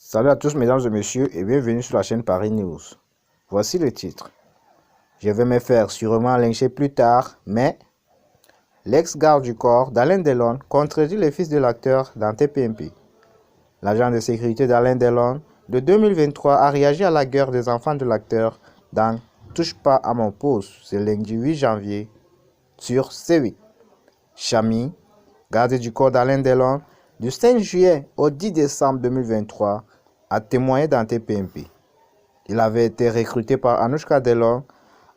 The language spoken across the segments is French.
Salut à tous mesdames et messieurs et bienvenue sur la chaîne Paris News. Voici le titre. Je vais me faire sûrement lyncher plus tard, mais l'ex-garde du corps d'Alain Delon contredit le fils de l'acteur dans TPMP. L'agent de sécurité d'Alain Delon de 2023 a réagi à la guerre des enfants de l'acteur dans Touche pas à mon poste ce lundi 8 janvier sur C8. Chami, garde du corps d'Alain Delon, du 5 juillet au 10 décembre 2023, a témoigné dans TPMP. Il avait été recruté par Anouchka Delon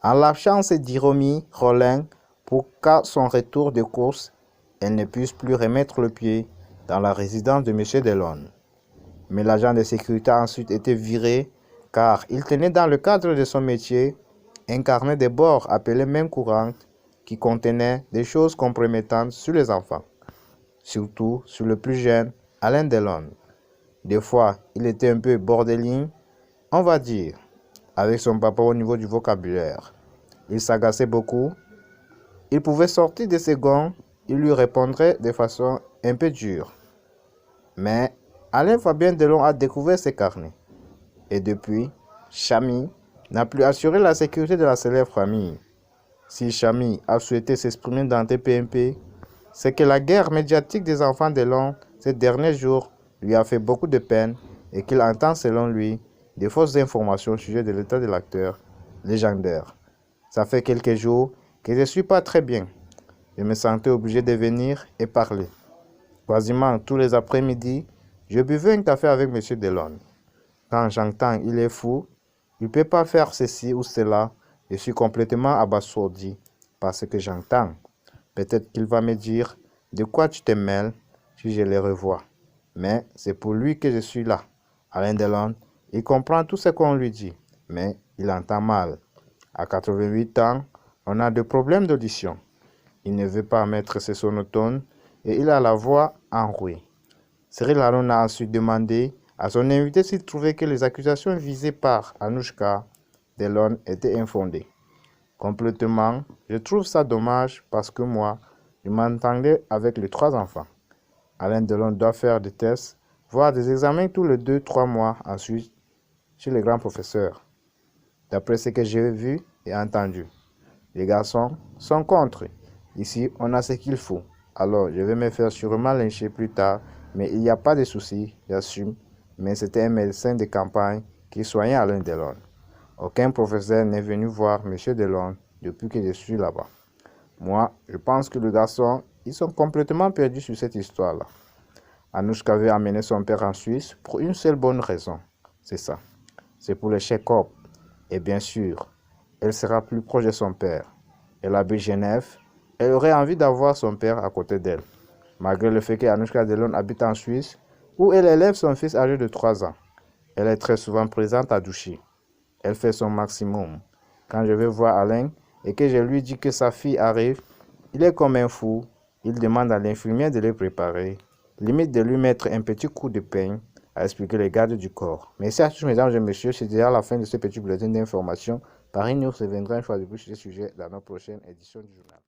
en l'absence d'Iromi Rollin pour qu'à son retour de course, elle ne puisse plus remettre le pied dans la résidence de M. Delon. Mais l'agent de sécurité a ensuite été viré car il tenait dans le cadre de son métier un carnet de bord appelé main courante qui contenait des choses compromettantes sur les enfants, surtout sur le plus jeune, Alain Delon. Des fois, il était un peu borderline, on va dire, avec son papa au niveau du vocabulaire. Il s'agaçait beaucoup. Il pouvait sortir de ses gonds, il lui répondrait de façon un peu dure. Mais Alain Fabien Delon a découvert ses carnets. Et depuis, Chami n'a plus assuré la sécurité de la célèbre famille. Si Chami a souhaité s'exprimer dans TPMP, c'est que la guerre médiatique des enfants Delon ces derniers jours lui a fait beaucoup de peine et qu'il entend selon lui des fausses informations au sujet de l'état de l'acteur légendaire. Ça fait quelques jours que je ne suis pas très bien. Je me sentais obligé de venir et parler. Quasiment tous les après-midi, je buvais un café avec M. Delon. Quand j'entends il est fou, il ne peut pas faire ceci ou cela, je suis complètement abasourdi par ce que j'entends. Peut-être qu'il va me dire de quoi tu te mêles si je le revois. Mais c'est pour lui que je suis là. Alain Delon, il comprend tout ce qu'on lui dit, mais il entend mal. À 88 ans, on a des problèmes d'audition. Il ne veut pas mettre ses sonotones et il a la voix enrouée. Cyril Hanouna a ensuite demandé à son invité s'il trouvait que les accusations visées par Anouchka Delon étaient infondées. Complètement, je trouve ça dommage parce que moi, je m'entendais avec les 3 enfants. Alain Delon doit faire des tests, voire des examens tous les 2-3 mois ensuite chez les grands professeurs. D'après ce que j'ai vu et entendu, les garçons sont contre. Ici, on a ce qu'il faut. Alors, je vais me faire sûrement lyncher plus tard, mais il n'y a pas de souci, j'assume. Mais c'était un médecin de campagne qui soignait Alain Delon. Aucun professeur n'est venu voir M. Delon depuis que je suis là-bas. Moi, je pense que les garçons, ils sont complètement perdus sur cette histoire-là. Anouchka veut amener son père en Suisse pour une seule bonne raison. C'est ça. C'est pour le check-up. Et bien sûr, elle sera plus proche de son père. Elle habite Genève. Elle aurait envie d'avoir son père à côté d'elle. Malgré le fait qu'Anouchka Delon habite en Suisse, où elle élève son fils âgé de 3 ans. Elle est très souvent présente à Douchy. Elle fait son maximum. Quand je vais voir Alain et que je lui dis que sa fille arrive, il est comme un fou. Il demande à l'infirmière de le préparer. Limite de lui mettre un petit coup de peigne à expliquer les gardes du corps. Merci à tous mesdames et messieurs. C'est déjà la fin de ce petit bulletin d'information. Paris News reviendra une fois de plus sur ce sujet dans notre prochaine édition du journal.